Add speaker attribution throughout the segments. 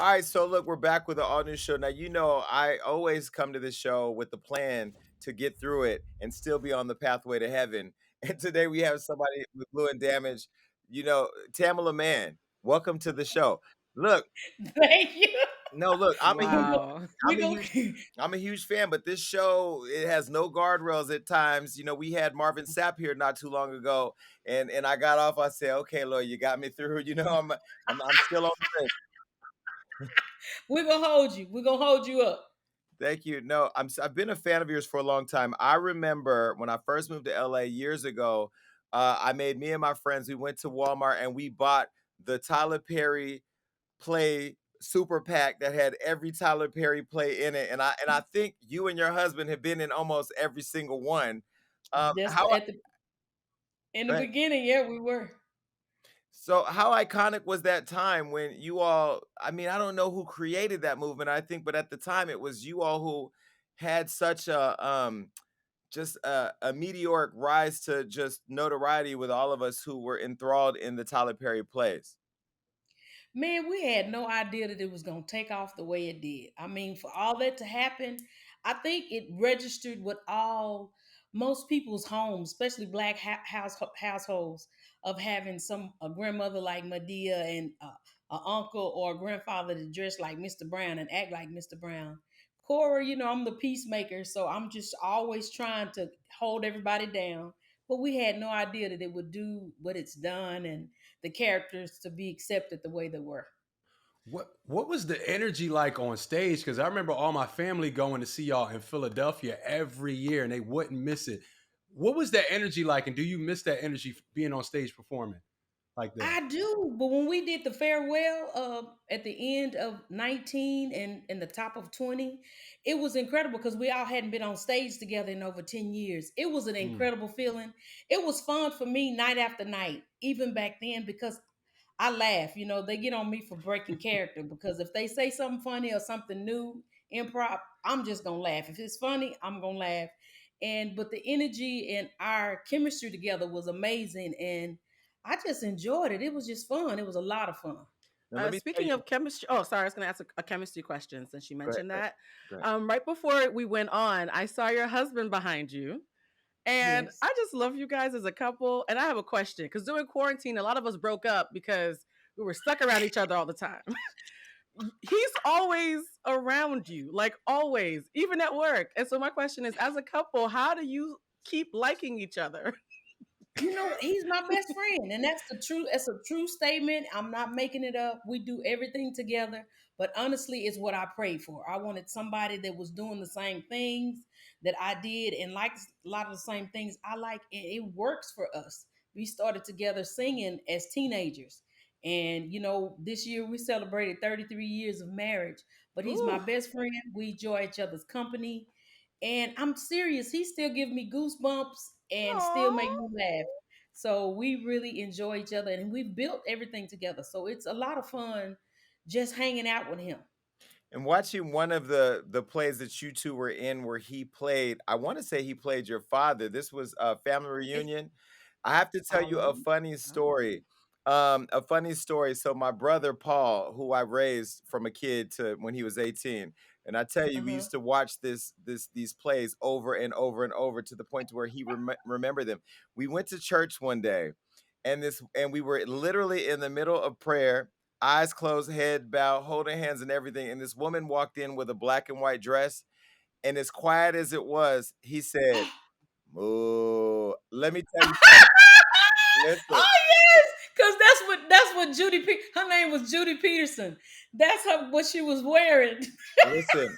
Speaker 1: All right, so look, we're back with an all new show. Now, I always come to this show with the plan to get through it and still be on the pathway to heaven. And today we have somebody with Blue and Damage, Tamela Mann. Welcome to the show. Look,
Speaker 2: Thank you.
Speaker 1: no, look,
Speaker 2: We go.
Speaker 3: Wow.
Speaker 2: We
Speaker 1: I'm a
Speaker 2: go.
Speaker 1: huge, I'm a huge fan, but this show it has no guardrails at times. We had Marvin Sapp here not too long ago, and I got off. I said, "Okay, Lord, you got me through." I'm still on the
Speaker 2: We gonna hold you. We gonna hold you up.
Speaker 1: Thank you. No, I've been a fan of yours for a long time. I remember when I first moved to LA years ago, I made me and my friends, we went to Walmart and we bought the Tyler Perry play super pack that had every Tyler Perry play in it. And I think you and your husband have been in almost every single one.
Speaker 2: Just
Speaker 1: How
Speaker 2: at the in the beginning, yeah, we were.
Speaker 1: So how iconic was that time when you all, I mean, I don't know who created that movement, I think, but at the time it was you all who had such a meteoric rise to just notoriety with all of us who were enthralled in the Tyler Perry plays.
Speaker 2: Man, we had no idea that it was going to take off the way it did. I mean, for all that to happen, I think it registered with all most people's homes, especially black households, of having a grandmother like Medea and an uncle or a grandfather that dressed like Mr. Brown and act like Mr. Brown. Cora, I'm the peacemaker, so I'm just always trying to hold everybody down. But we had no idea that it would do what it's done and the characters to be accepted the way they were.
Speaker 3: What was the energy like on stage? Because I remember all my family going to see y'all in Philadelphia every year, and they wouldn't miss it. What was that energy like, and do you miss that energy being on stage performing like that?
Speaker 2: I do, but when we did the farewell at the end of 19 and the top of 20, it was incredible because we all hadn't been on stage together in over 10 years. It was an
Speaker 3: Mm.
Speaker 2: incredible feeling. It was fun for me night after night, even back then, because I laugh. They get on me for breaking character because if they say something funny or something new, improv, I'm just gonna laugh. If it's funny, I'm gonna laugh. But the energy and our chemistry together was amazing, and I just enjoyed it. It was just fun. It was a lot of fun.
Speaker 1: Now let me tell
Speaker 4: Speaking
Speaker 1: you,
Speaker 4: of chemistry, oh, sorry, I was going to ask a chemistry question since you
Speaker 1: go ahead,
Speaker 4: mentioned
Speaker 1: go ahead,
Speaker 4: that.
Speaker 1: go ahead.
Speaker 4: Right before we went on, I saw your husband behind you, and
Speaker 2: Yes.
Speaker 4: I just love you guys as a couple. And I have a question because during quarantine, a lot of us broke up because we were stuck around each other all the time. He's always around you, like always, even at work. And so my question is, as a couple, how do you keep liking each other?
Speaker 2: He's my best friend, and that's a true statement. I'm not making it up. We do everything together, but honestly, it's what I prayed for. I wanted somebody that was doing the same things that I did and liked a lot of the same things I like, and it works for us. We started together singing as teenagers, and this year we celebrated 33 years of marriage. But he's my
Speaker 4: Ooh.
Speaker 2: best friend. We enjoy each other's company, and I'm serious. He still give me goosebumps and still
Speaker 4: Aww.
Speaker 2: make me laugh. So we really enjoy each other and we've built everything together. So it's a lot of fun just hanging out with him.
Speaker 1: And watching one of the plays that you two were in where he played, I want to say he played your father. This was a family
Speaker 2: It's
Speaker 1: reunion. I have to tell you a
Speaker 4: Um,
Speaker 1: funny
Speaker 4: oh.
Speaker 1: story. A funny story. So my brother Paul, who I raised from a kid to when he was 18, and I tell you, we
Speaker 2: uh-huh.
Speaker 1: used to watch these plays over and over and over to the point to where he remembered them. We went to church one day, and we were literally in the middle of prayer, eyes closed, head bowed, holding hands and everything. And this woman walked in with a black and white dress, and as quiet as it was, he said, "Moo." Let me tell you something. Listen,
Speaker 2: Oh yes, because that's what her name was Judy Peterson. That's what she was wearing.
Speaker 1: listen.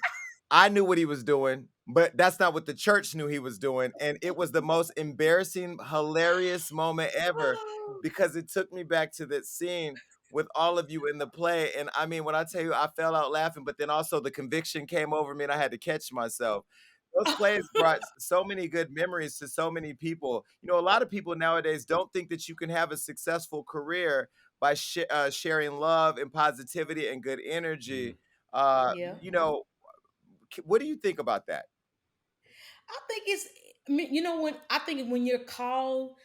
Speaker 1: I knew what he was doing, but that's not what the church knew he was doing. And it was the most embarrassing, hilarious moment ever because it took me back to that scene with all of you in the play. And I mean, when I tell you I fell out laughing, but then also the conviction came over me and I had to catch myself. Those plays brought so many good memories to so many people. A lot of people nowadays don't think that you can have a successful career by sharing love and positivity and good
Speaker 3: Mm.
Speaker 1: energy.
Speaker 2: Yeah.
Speaker 1: You know, what do you think about that?
Speaker 2: I think it's I mean, when I think when you're called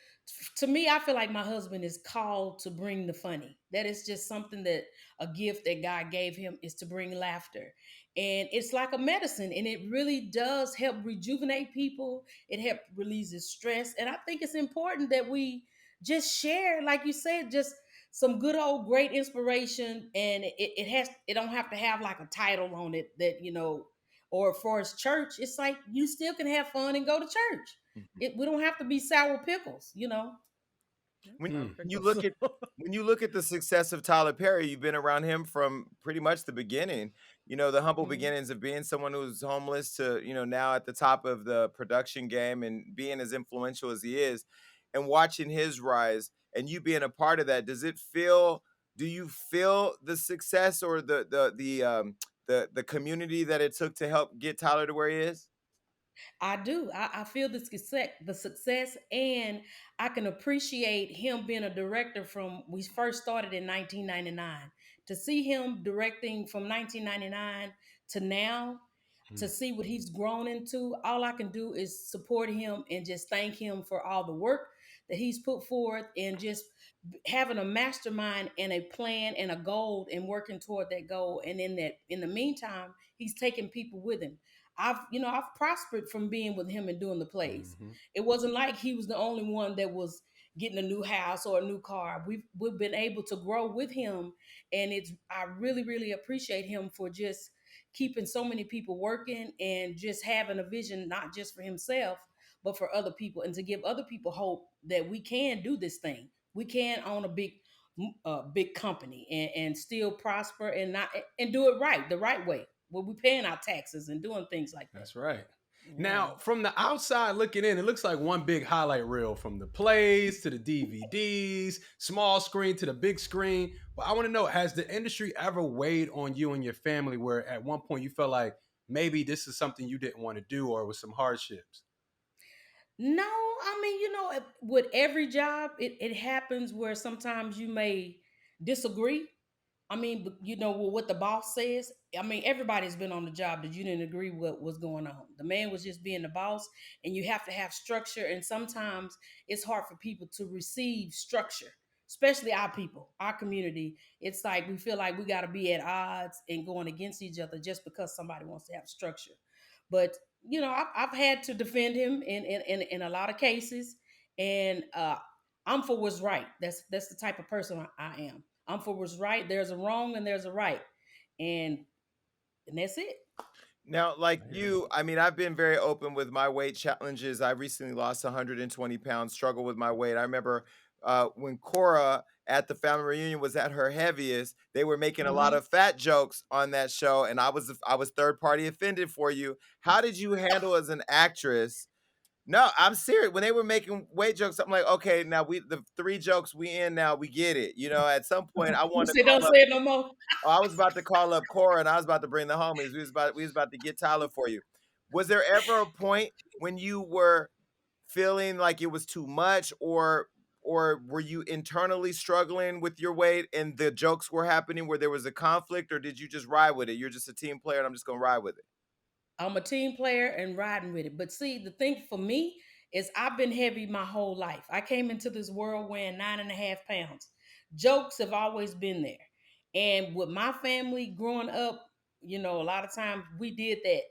Speaker 2: To me, I feel like my husband is called to bring the funny. That is just something that a gift that God gave him is to bring laughter. And it's like a medicine, and it really does help rejuvenate people. It helps releases stress. And I think it's important that we just share, like you said, just some good old great inspiration. And it don't have to have like a title on it that, or for his church, it's like you still can have fun and go to church.
Speaker 1: Mhm.
Speaker 2: We don't have to be sour pickles.
Speaker 4: Yeah,
Speaker 1: When
Speaker 4: sour
Speaker 3: Hmm.
Speaker 1: you
Speaker 4: pickles.
Speaker 1: look at when you look at the success of Tyler Perry, you've been around him from pretty much the beginning. The humble
Speaker 4: Mhm.
Speaker 1: beginnings of being someone who's homeless to, now at the top of the production game and being as influential as he is and watching his rise and you being a part of that. Do you feel the success or the community that it took to help get Tyler to where he is?
Speaker 2: I do. I feel the success, and I can appreciate him being a director from we first started in 1999. To see him directing from 1999 to now, to
Speaker 3: Hmm.
Speaker 2: see what he's grown into, all I can do is support him and just thank him for all the work that he's put forth and just having a mastermind and a plan and a goal and working toward that goal. And in the meantime, he's taking people with him. I've prospered from being with him and doing the plays.
Speaker 3: Hmm.
Speaker 2: It wasn't like he was the only one that was getting a new house or a new car. We've been able to grow with him, and I really really appreciate him for just keeping so many people working and just having a vision not just for himself but for other people, and to give other people hope that we can do this thing. We can own a big company and still prosper and not and do it right the right way. Where we paying our taxes and doing things like that.
Speaker 3: That's right.
Speaker 2: Yeah.
Speaker 3: Now, from the outside looking in, it looks like one big highlight reel from the plays to the DVDs, small screen to the big screen. But I want to know, has the industry ever weighed on you and your family where at one point you felt like maybe this is something you didn't want to do or with some hardships?
Speaker 2: No, I mean, with every job, it happens where sometimes you may disagree. I mean, with what the boss says. I mean, everybody's been on the job that you didn't agree with what was going on. The man was just being the boss, and you have to have structure. And sometimes it's hard for people to receive structure, especially our people, our community. It's like we feel like we got to be at odds and going against each other just because somebody wants to have structure. But I've had to defend him in a lot of cases, and I'm for what's right. That's the type of person I am. I'm for what's right. There's a wrong and there's a right, and that's it.
Speaker 1: Now, like
Speaker 3: I hear you.
Speaker 1: you, I mean, I've been very open with my weight challenges. I recently lost 120 pounds, struggle with my weight. I remember when Cora at the family reunion was at her heaviest, they were making a lot
Speaker 2: Hmm.
Speaker 1: of fat jokes on that show, and I was third party offended for you. How did you handle as an actress? No, I'm serious. When they were making weight jokes, I'm like, okay, now the three jokes we in now, we get it. At some point, I
Speaker 2: You
Speaker 1: wanted to
Speaker 2: say don't
Speaker 1: call up.
Speaker 2: say it no more.
Speaker 1: Oh, I was about to call up Cora and I was about to bring the homies. We was about to get Tyler for you. Was there ever a point when you were feeling like it was too much or were you internally struggling with your weight and the jokes were happening where there was a conflict, or did you just ride with it? You're just a team player and I'm just gonna ride with it.
Speaker 2: I'm a team player and riding with it. But see, the thing for me is I've been heavy my whole life. I came into this world weighing 9.5 pounds. Jokes have always been there. And with my family growing up, a lot of times we did that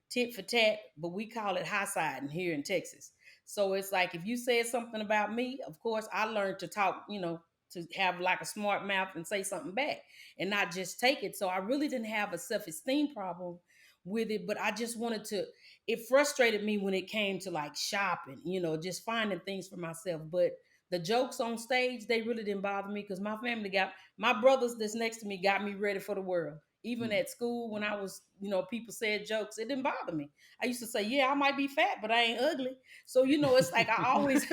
Speaker 2: tit for tat, but we call it high siding here in Texas. So it's like if you said something about me, of course, I learned to talk, to have like a smart mouth and say something back and not just take it. So I really didn't have a self esteem problem with it, but I just wanted to. It frustrated me when it came to like shopping, just finding things for myself. But the jokes on stage, they really didn't bother me because my brothers that's next to me got me ready for the world. Even at school, when I was, people said jokes, it didn't bother me. I used to say, yeah, I might be fat, but I ain't ugly. So, it's like I always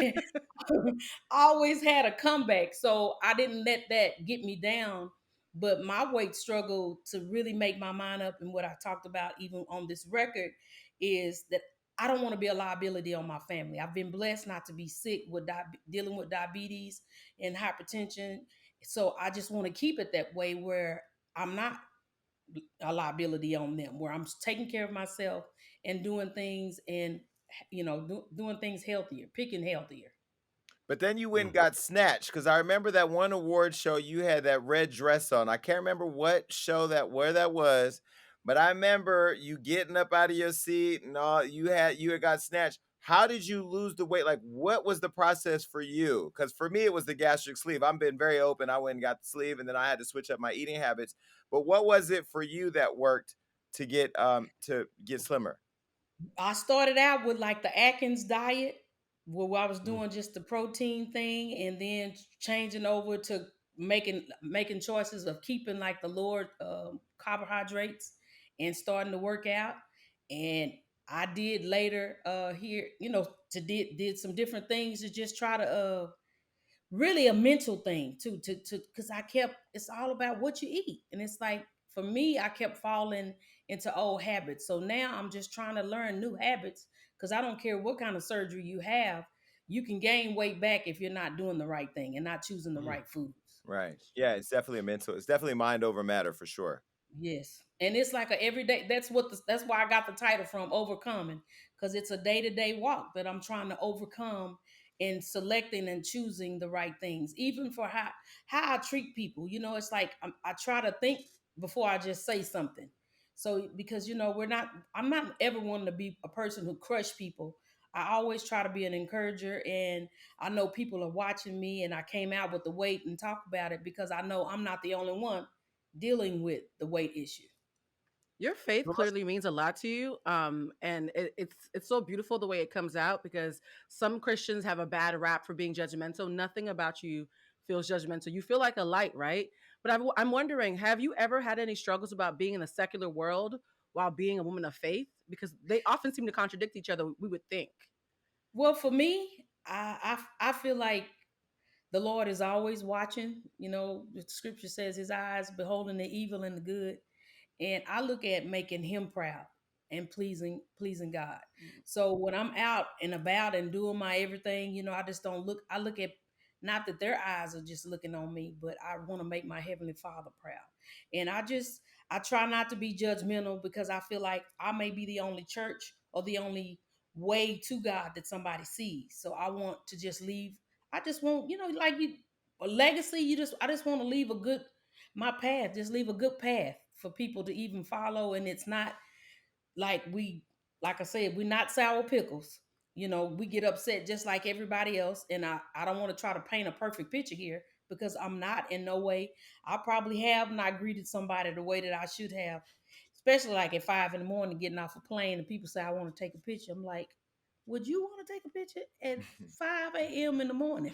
Speaker 2: always had a comeback. So I didn't let that get me down. But my weight struggle to really make my mind up, and what I talked about even on this record is that I don't want to be a liability on my family. I've been blessed not to be sick with dealing with diabetes and hypertension. So I just want to keep it that way where I'm not a liability on them, where I'm taking care of myself and doing things and doing things healthier, picking healthier.
Speaker 1: But then you went
Speaker 3: Mm.
Speaker 1: and got snatched because I remember that one award show you had that red dress on. I can't remember what show that where that was, but I remember you getting up out of your seat and all you had got snatched. How did you lose the weight? Like what was the process for you? Because for me it was the gastric sleeve. I'm being very open. I went and got the sleeve and then I had to switch up my eating habits. But what was it for you that worked to get slimmer?
Speaker 2: I started out with like the Atkins diet, where I was
Speaker 3: Mm.
Speaker 2: doing just the protein thing, and then changing over to making choices of keeping like the lower carbohydrates and starting to work out. And I did later here, to did some different things to just try to really a mental thing too to because I kept it's all about what you eat, and it's like for me I kept falling into old habits. So now I'm just trying to learn new habits, because I don't care what kind of surgery you have, you can gain weight back if you're not doing the right thing and not choosing the
Speaker 3: Mm.
Speaker 2: right foods.
Speaker 1: Right. Yeah, it's definitely a mental, it's definitely mind over matter for sure.
Speaker 2: Yes. And it's like a everyday, that's why I got the title from overcoming, because it's a day-to-day walk that I'm trying to overcome in selecting and choosing the right things, even for how I treat people. It's like I try to think before I just say something. So because I'm not ever wanting to be a person who crush people. I always try to be an encourager, and I know people are watching me, and I came out with the weight and talk about it because I know I'm not the only one dealing with the weight issue.
Speaker 4: Your faith clearly means a lot to you, and it's so beautiful the way it comes out, because some Christians have a bad rap for being judgmental. Nothing about you feels judgmental. You feel like a light, right? But I'm wondering, have you ever had any struggles about being in the secular world while being a woman of faith? Because they often seem to contradict each other, we would think.
Speaker 2: Well, for me, I feel like the Lord is always watching. The scripture says his eyes beholding the evil and the good. And I look at making him proud and pleasing God. So when I'm out and about and doing my everything, I just don't look. I look at, not that their eyes are just looking on me, but I want to make my heavenly Father proud. And I try not to be judgmental, because I feel like I may be the only church or the only way to God that somebody sees. So I want to just leave. I just want, like you, a legacy. I just want to leave a good, my path, just leave a good path for people to even follow. And it's not like like I said, we're not sour pickles. We get upset just like everybody else. And I don't want to try to paint a perfect picture here, because I'm not in no way. I probably have not greeted somebody the way that I should have, especially like at 5 in the morning, getting off a plane and people say, I want to take a picture. I'm like, would you want to take a picture at 5 a.m. in the morning?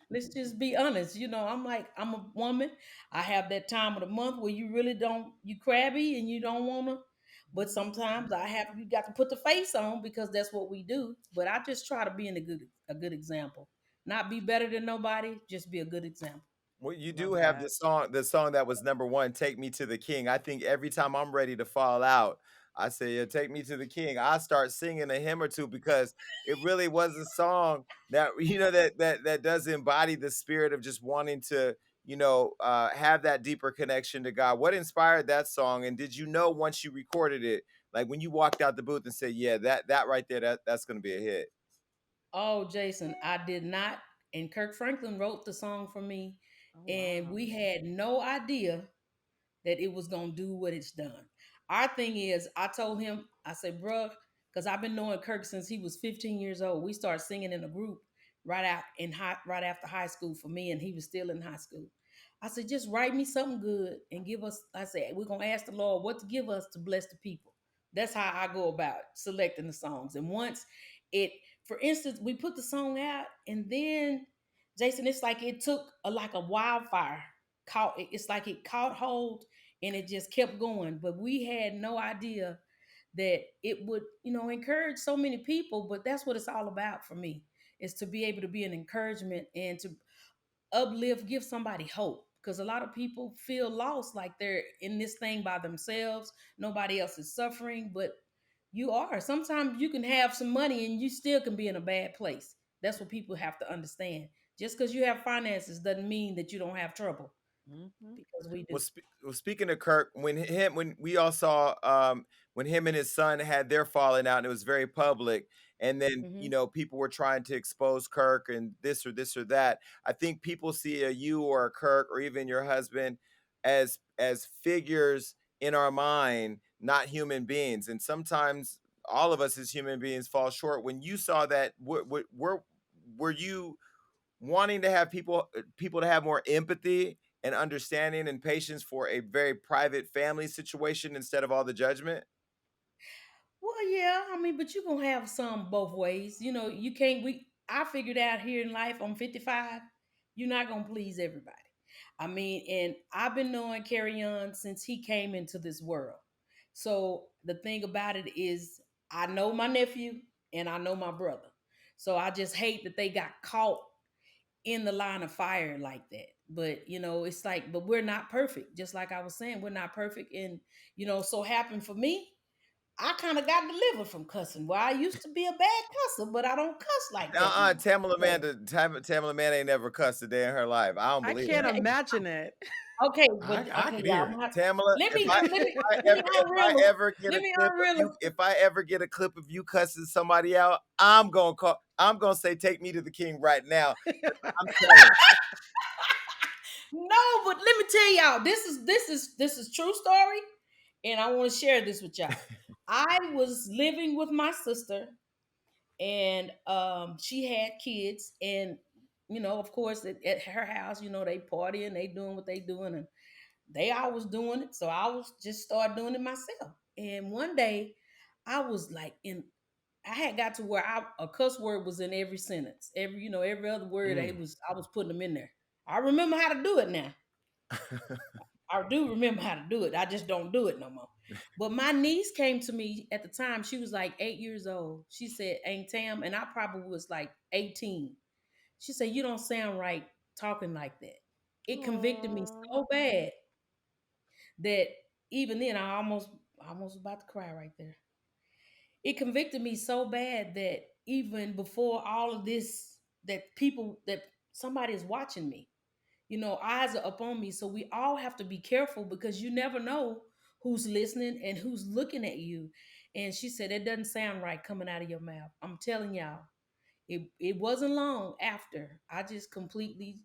Speaker 2: Let's just be honest. I'm like, I'm a woman. I have that time of the month where you really don't, you crabby and you don't want to. But sometimes you got to put the face on, because that's what we do. But I just try to be a good example. Not be better than nobody, just be a good example.
Speaker 1: Well, you do
Speaker 4: Love
Speaker 1: have
Speaker 4: that.
Speaker 1: the song that was number one, "Take Me to the King." I think every time I'm ready to fall out, I say, "Yeah, take me to the King." I start singing a hymn or two because it really was a song that that does embody the spirit of just wanting to have that deeper connection to God. What inspired that song, and did you know once you recorded it, like when you walked out the booth and said, "Yeah, that right there, that's going to be a hit."
Speaker 2: Oh, Jason, I did not. And Kirk Franklin wrote the song for me,
Speaker 4: Oh
Speaker 2: and
Speaker 4: wow.
Speaker 2: we had no idea that it was gonna do what it's done. Our thing is, I told him, I said, bruh, because I've been knowing Kirk since he was 15 years old. We started singing in a group right after high school for me, and he was still in high school. I said, just write me something good and give us. I said, we're gonna ask the Lord what to give us to bless the people. That's how I go about selecting the songs. And once it, for instance, we put the song out, and then Jason, it's like it took like a wildfire. It's like it caught hold, and it just kept going. But we had no idea that it would, encourage so many people. But that's what it's all about for me, is to be able to be an encouragement and to uplift, give somebody hope. Because a lot of people feel lost, like they're in this thing by themselves. Nobody else is suffering, but you are. Sometimes you can have some money and you still can be in a bad place. That's what people have to understand. Just because you have finances doesn't mean that you don't have trouble,
Speaker 4: Hmm.
Speaker 2: because we do.
Speaker 1: Well, speaking of Kirk, when we all saw when him and his son had their falling out and it was very public. And then,
Speaker 2: Hmm.
Speaker 1: people were trying to expose Kirk and this or that. I think people see a you or a Kirk or even your husband as figures in our mind, not human beings. And sometimes all of us as human beings fall short. When you saw that, were you wanting to have people to have more empathy and understanding and patience for a very private family situation instead of all the judgment?
Speaker 2: Well, yeah, I mean, but you're gonna have some both ways. You can't I figured out here in life, I'm 55, you're not gonna please everybody. I mean, and I've been knowing Carry On since he came into this world. So the thing about it is I know my nephew and I know my brother. So I just hate that they got caught in the line of fire like that. But it's like, but we're not perfect. Just like I was saying, we're not perfect. And so happened for me, I kind of got delivered from cussing. Well, I used to be a bad cusser, but I don't cuss like that no more. So,
Speaker 1: Tamela Mann ain't never cussed a day in her life. I don't
Speaker 4: I
Speaker 1: believe
Speaker 4: can't
Speaker 1: that.
Speaker 4: imagine it.
Speaker 2: okay, but
Speaker 3: I
Speaker 2: okay,
Speaker 3: can
Speaker 2: y'all.
Speaker 3: hear it.
Speaker 1: Tamela,
Speaker 2: Let
Speaker 1: if
Speaker 2: me
Speaker 1: I
Speaker 2: let
Speaker 1: if
Speaker 2: me
Speaker 1: I
Speaker 2: let
Speaker 1: ever
Speaker 2: me
Speaker 1: if I
Speaker 2: unreal.
Speaker 1: ever get a
Speaker 2: Let me
Speaker 1: clip of you,
Speaker 2: unreal.
Speaker 1: if I ever get a clip of you cussing somebody out, I'm gonna say take me to the king right now. I'm telling.
Speaker 2: No, but let me tell y'all. This is true story, and I want to share this with y'all. I was living with my sister, and she had kids, and of course, at her house, they partying, they doing what they doing, and they always doing it. So I was just start doing it myself. And one day I was like I had got to where a cuss word was in every sentence. Every other word
Speaker 3: Mm.
Speaker 2: I was putting them in there. I remember how to do it now. I do remember how to do it. I just don't do it no more. But my niece came to me at the time. She was like 8 years old. She said, Aunt Tam, and I probably was like 18. She said, "You don't sound right talking like that." It convicted me
Speaker 4: Aw.
Speaker 2: so bad that even then I almost about to cry right there. It convicted me so bad that even before all of this, that somebody is watching me. Eyes are upon me. So we all have to be careful because you never know who's listening and who's looking at you. And she said, "It doesn't sound right coming out of your mouth." I'm telling y'all, it wasn't long after I just completely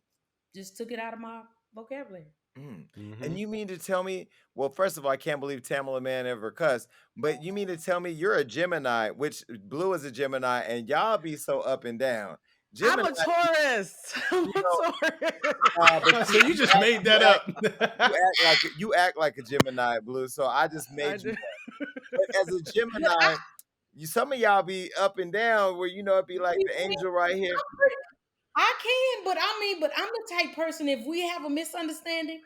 Speaker 2: just took it out of my vocabulary.
Speaker 1: Mm.
Speaker 3: Hmm.
Speaker 1: And you mean to tell me, well, first of all, I can't believe Tamala Man ever cussed, but you mean to tell me you're a Gemini, which Blue is a Gemini, and y'all be so up and down.
Speaker 4: I'm
Speaker 1: Gemini,
Speaker 4: a Taurus. I'm
Speaker 1: you
Speaker 4: a
Speaker 1: know,
Speaker 4: Taurus.
Speaker 1: but
Speaker 3: So you just made that up.
Speaker 1: you act like a Gemini, Blue. So I just
Speaker 4: I
Speaker 1: made you
Speaker 4: do.
Speaker 1: one. But as a Gemini, some of y'all be up and down where it be like the angel right here.
Speaker 2: I can, but but I'm the type person. If we have a misunderstanding,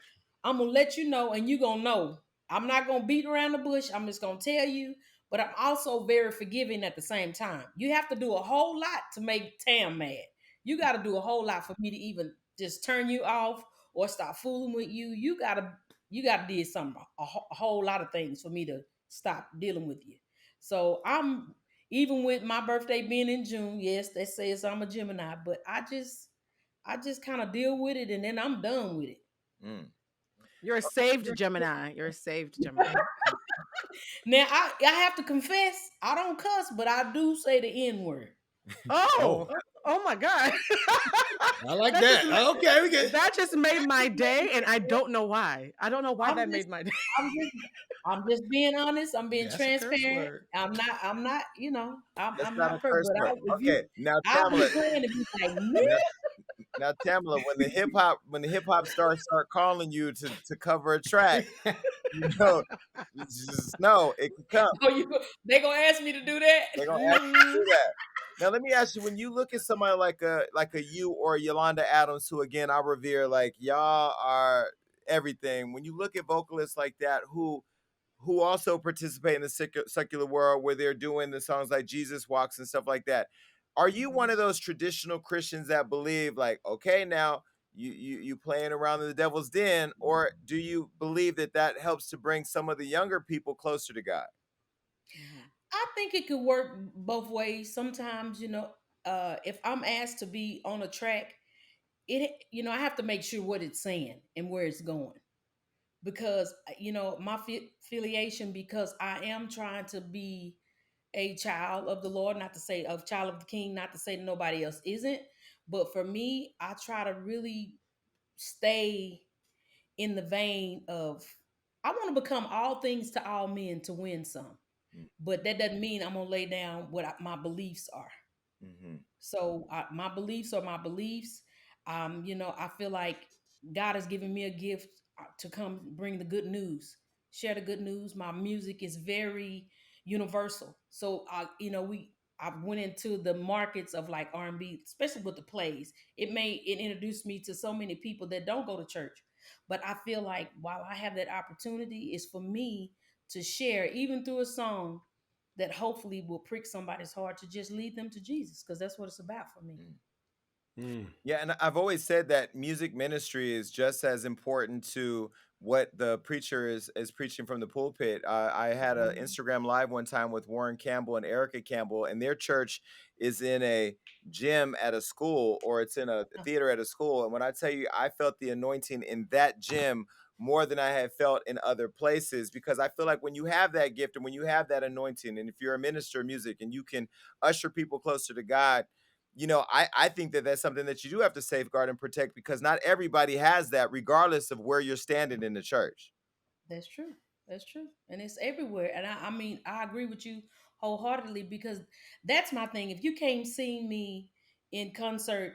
Speaker 2: I'm gonna let you know, and you gonna know. I'm not gonna beat around the bush. I'm just gonna tell you. But I'm also very forgiving at the same time. You have to do a whole lot to make Tam mad. You got to do a whole lot for me to even just turn you off or stop fooling with you. You gotta do something, a whole lot of things for me to stop dealing with you. So I'm even with my birthday being in June, yes, that says I'm a Gemini, but I just kind of deal with it and then I'm done with it.
Speaker 1: Mm.
Speaker 4: You're a saved Gemini. You're a saved Gemini.
Speaker 2: Now I have to confess, I don't cuss, but I do say the N word.
Speaker 3: Oh,
Speaker 4: Oh, oh my God.
Speaker 3: I like
Speaker 4: that just
Speaker 3: that.
Speaker 4: ma-
Speaker 3: Okay, we get.
Speaker 4: that just made my day, and I don't know why. I don't know why
Speaker 2: I'm
Speaker 4: that
Speaker 2: just
Speaker 4: made my day.
Speaker 2: I'm just being honest. I'm being
Speaker 3: That's a curse
Speaker 2: transparent.
Speaker 3: word.
Speaker 2: I'm not,
Speaker 1: That's
Speaker 2: I'm
Speaker 1: not a
Speaker 2: not perfect,
Speaker 1: curse
Speaker 2: but
Speaker 1: word.
Speaker 2: if you
Speaker 1: Okay, now
Speaker 2: I'll be
Speaker 1: Tamala,
Speaker 2: playing to be like, "Man,
Speaker 1: now, now Tamala, when the hip hop stars start calling you to cover a track, you know, you just know it can come.
Speaker 2: oh, they gonna ask me to do that?"
Speaker 1: They're gonna ask you to
Speaker 4: Mhm.
Speaker 1: do that. Now let me ask you, when you look at somebody like a you or a Yolanda Adams, who again I revere, like y'all are everything. When you look at vocalists like that who also participate in the secular world where they're doing the songs like Jesus Walks and stuff like that. Are you one
Speaker 4: Mhm.
Speaker 1: of those traditional Christians that believe like, okay, now you playing around in the devil's den, or do you believe that helps to bring some of the younger people closer to God?
Speaker 4: Mhm.
Speaker 2: I think it could work both ways. Sometimes, if I'm asked to be on a track, I have to make sure what it's saying and where it's going. because my affiliation, because I am trying to be a child of the Lord, not to say of child of the King, not to say that nobody else isn't, but for me, I try to really stay in the vein of I want to become all things to all men to win some, but that doesn't mean I'm gonna lay down what my beliefs are.
Speaker 1: Mm-hmm.
Speaker 2: So my beliefs are my beliefs. I feel like God has given me a gift to come bring the good news, share the good news. My music is very universal. So I went into the markets of like R&B, especially with the plays. It introduced me to so many people that don't go to church. But I feel like while I have that opportunity, it's for me to share, even through a song, that hopefully will prick somebody's heart to just lead them to Jesus, because that's what it's about for me.
Speaker 1: Mm.
Speaker 3: Mm.
Speaker 1: Yeah, and I've always said that music ministry is just as important to what the preacher is preaching from the pulpit. I had an
Speaker 2: Mhm.
Speaker 1: Instagram live one time with Warren Campbell and Erica Campbell, and their church is in a gym at a school, or it's in a
Speaker 2: Uh,
Speaker 1: theater at a school. And when I tell you, I felt the anointing in that gym more than I had felt in other places, because I feel like when you have that gift and when you have that anointing, and if you're a minister of music and you can usher people closer to God, I think that that's something that you do have to safeguard and protect, because not everybody has that, regardless of where you're standing in the church.
Speaker 2: that's true. That's true. And it's everywhere. And I mean, I agree with you wholeheartedly, because that's my thing. If you came see me in concert,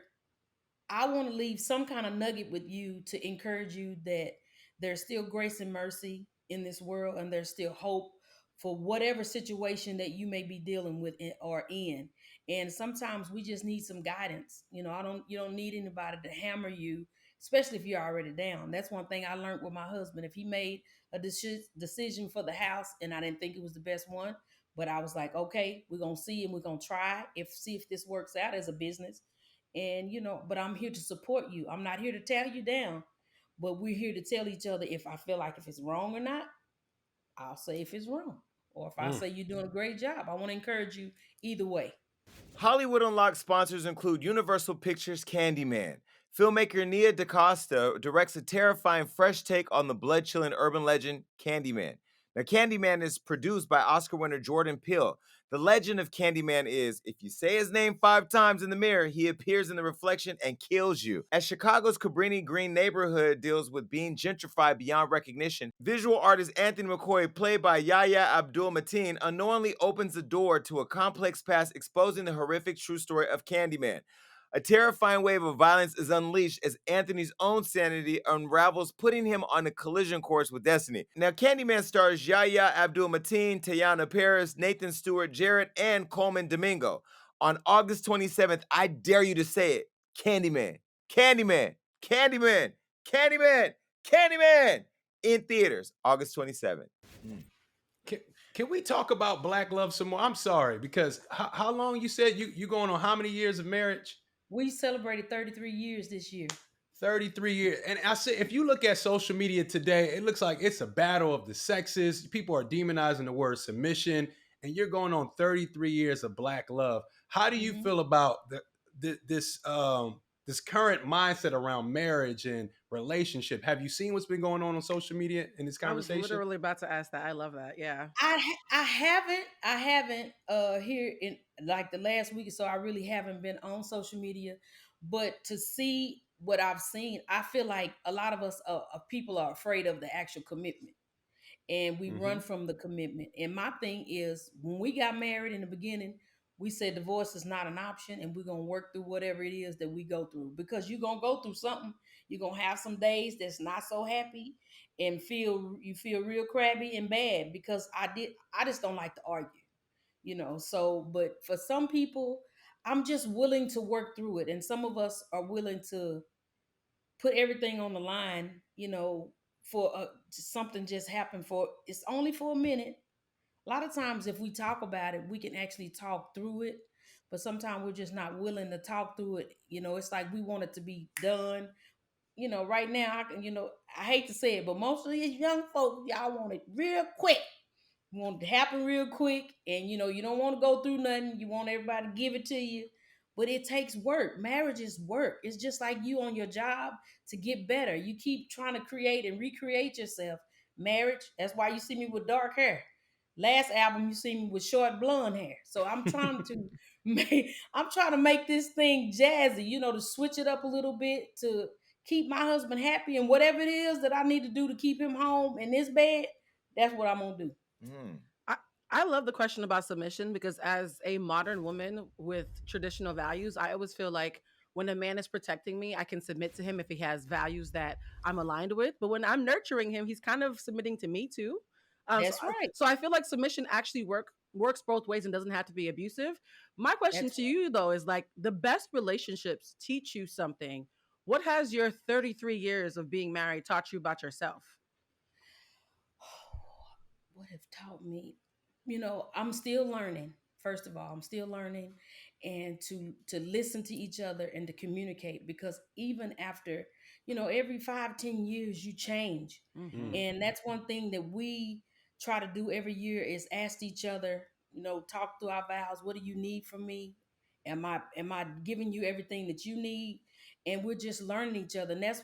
Speaker 2: I want to leave some kind of nugget with you to encourage you that there's still grace and mercy in this world, and there's still hope for whatever situation that you may be dealing with or in. And sometimes we just need some guidance. You don't need anybody to hammer you, especially if you're already down. That's one thing I learned with my husband. If he made a decision for the house and I didn't think it was the best one, but I was like, okay, we're gonna see and we're gonna try if see if this works out as a business. And but I'm here to support you. I'm not here to tear you down, but we're here to tell each other, if I feel like if it's wrong or not. I'll say if it's wrong, or if I
Speaker 3: Mm.
Speaker 2: say you're doing a great job. I want to encourage you either way.
Speaker 1: Hollywood Unlocked sponsors include Universal Pictures' Candyman. Filmmaker Nia DaCosta directs a terrifying fresh take on the blood chilling urban legend Candyman. Now, Candyman is produced by Oscar winner Jordan Peele. The legend of Candyman is, if you say his name 5 times in the mirror, he appears in the reflection and kills you. As Chicago's Cabrini Green neighborhood deals with being gentrified beyond recognition, visual artist Anthony McCoy, played by Yahya Abdul Mateen, unknowingly opens the door to a complex past, exposing the horrific true story of Candyman. A terrifying wave of violence is unleashed as Anthony's own sanity unravels, putting him on a collision course with destiny. Now, Candyman stars Yahya Abdul Mateen, Tayana Paris, Nathan Stewart, Jarrett, and Coleman Domingo. On August 27th, I dare you to say it: Candyman, Candyman, Candyman, Candyman, Candyman, in theaters, August 27th. Mm.
Speaker 3: Can, can we talk about Black love some more? I'm sorry, because how long you said you going on how many years of marriage?
Speaker 2: We celebrated 33 years this year.
Speaker 3: 33 years. And I say, if you look at social media today, it looks like it's a battle of the sexes. People are demonizing the word submission, and you're going on 33 years of Black love. How do you
Speaker 2: Hmm.
Speaker 3: feel about this current mindset around marriage and relationship? Have you seen what's been going on social media in this
Speaker 4: I was
Speaker 3: conversation?
Speaker 4: literally about to ask that. I love that. Yeah.
Speaker 2: I haven't here in like the last week or so. I really haven't been on social media, but to see what I've seen, I feel like a lot of us people are afraid of the actual commitment, and we
Speaker 3: Mm-hmm.
Speaker 2: run from the commitment. And my thing is, when we got married in the beginning, we said divorce is not an option, and we're gonna work through whatever it is that we go through, because you're gonna go through something. You're gonna have some days that's not so happy, and feel real crabby and bad, because I just don't like to argue. So, but for some people, I'm just willing to work through it, and some of us are willing to put everything on the line, for something just happened, for it's only for a minute. A lot of times if we talk about it, we can actually talk through it, but sometimes we're just not willing to talk through it. It's like we want it to be done. Right now, I hate to say it, but most of these young folks, y'all want it real quick. You want it to happen real quick, and you don't want to go through nothing. You want everybody to give it to you. but it takes work. Marriage is work. It's just like you on your job to get better. You keep trying to create and recreate yourself. Marriage, that's why you see me with dark hair. Last album, you see me with short blonde hair. So I'm trying to I'm trying to make this thing jazzy, to switch it up a little bit to keep my husband happy and whatever it is that I need to do to keep him home in this bed, that's what I'm gonna do.
Speaker 1: Mm.
Speaker 4: I, I love the question about submission because as a modern woman with traditional values, I always feel like when a man is protecting me, I can submit to him if he has values that I'm aligned with. But when I'm nurturing him, he's kind of submitting to me too. Um, so,
Speaker 2: That's
Speaker 4: I-
Speaker 2: right.
Speaker 4: so I feel like submission actually works both ways and doesn't have to be abusive. My question
Speaker 2: That's
Speaker 4: to you though is like the best relationships teach you something. What has your 33 years of being married taught you about yourself?
Speaker 2: what have taught me, I'm still learning. First of all, I'm still learning, and to listen to each other and to communicate, because even after, every 5-10 years you change.
Speaker 4: Hmm.
Speaker 3: Mm.
Speaker 2: And that's one thing that we try to do every year is ask each other, talk through our vows. What do you need from me? Am I giving you everything that you need? And we're just learning each other. And that's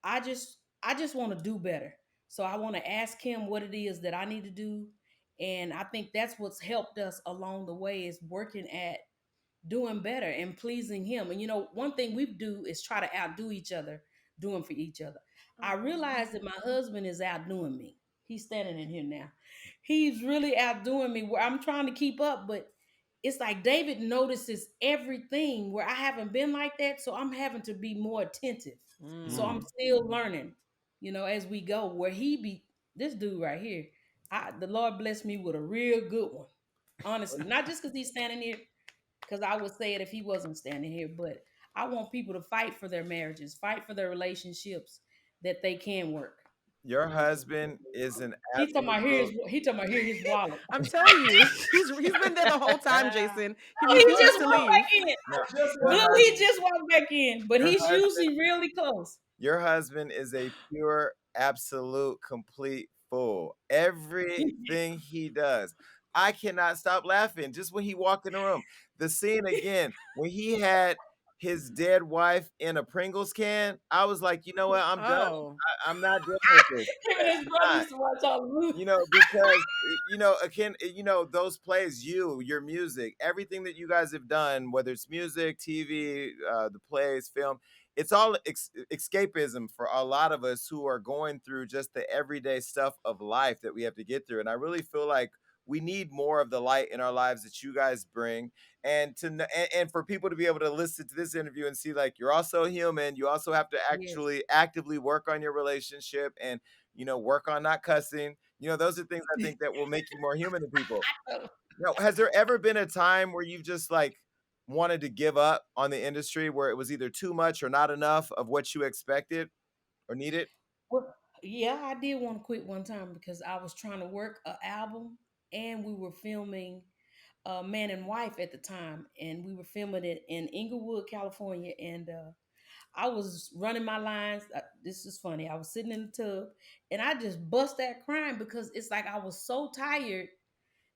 Speaker 2: I just want to do better. So I want to ask him what it is that I need to do. And I think that's what's helped us along the way is working at doing better and pleasing him. And one thing we do is try to outdo each other, doing for each other. I realize that my husband is outdoing me. He's standing in here now. He's really outdoing me where I'm trying to keep up, but it's like David notices everything where I haven't been like that. So I'm having to be more attentive. So I'm
Speaker 3: Mm.
Speaker 2: still learning, as we go. Where he be this dude right here. The Lord blessed me with a real good one. Honestly. Not just because he's standing here, because I would say it if he wasn't standing here. But I want people to fight for their marriages, fight for their relationships, that they can work.
Speaker 1: Your husband is an absolute.
Speaker 2: He talking about here his wallet.
Speaker 4: I'm telling you, he's been there the whole time, Jason. He
Speaker 2: Oh, he
Speaker 4: refuses
Speaker 2: just
Speaker 4: to
Speaker 2: walked back
Speaker 4: leave.
Speaker 2: in.
Speaker 1: No, your
Speaker 2: Blue,
Speaker 1: hus-
Speaker 2: he just walked back in, but
Speaker 1: your
Speaker 2: he's
Speaker 1: husband
Speaker 2: usually really close.
Speaker 1: Your husband is a pure, absolute, complete fool. Everything he does. I cannot stop laughing just when he walked in the room. The scene again, when he had his dead wife in a Pringles can, I was like, you know what? I'm done.
Speaker 4: Oh,
Speaker 1: I'm not dealing with this.
Speaker 2: Him and his brother
Speaker 1: I'm not.
Speaker 2: used to watch all the movies.
Speaker 1: Because again, those plays, your music, everything that you guys have done, whether it's music, TV, the plays, film, it's all escapism for a lot of us who are going through just the everyday stuff of life that we have to get through. And I really feel like we need more of the light in our lives that you guys bring, and and for people to be able to listen to this interview and see like you're also human. You also have to
Speaker 2: Yes.
Speaker 1: actually actively work on your relationship and work on not cussing. Those are things I think that will make you more human to people. Now, has there ever been a time where you've just like wanted to give up on the industry where it was either too much or not enough of what you expected or needed?
Speaker 2: Well, yeah, I did want to quit one time because I was trying to work an album, and we were filming Man and Wife at the time, and we were filming it in Inglewood, California. And I was running my lines. This is funny. I was sitting in the tub, and I just bust out crying because it's like I was so tired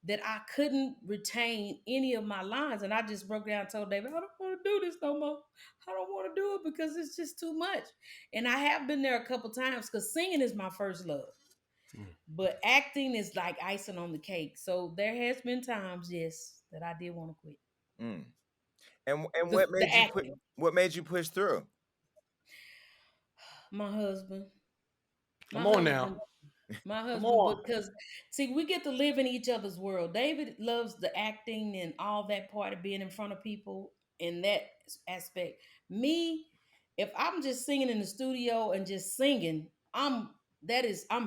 Speaker 2: that I couldn't retain any of my lines. And I just broke down and told David, I don't want to do this no more. I don't want to do it because it's just too much. And I have been there a couple times because singing is my first love.
Speaker 3: Mm.
Speaker 2: But acting is like icing on the cake. So there has been times, yes, that I did want to quit.
Speaker 1: Mm. And
Speaker 2: The acting.
Speaker 1: what made you push through?
Speaker 2: My husband. My
Speaker 3: Come on now.
Speaker 2: husband. My
Speaker 3: Come
Speaker 2: husband,
Speaker 3: on.
Speaker 2: because see, we get to live in each other's world. David loves the acting and all that part of being in front of people in that aspect. Me, if I'm just singing in the studio and just singing, I'm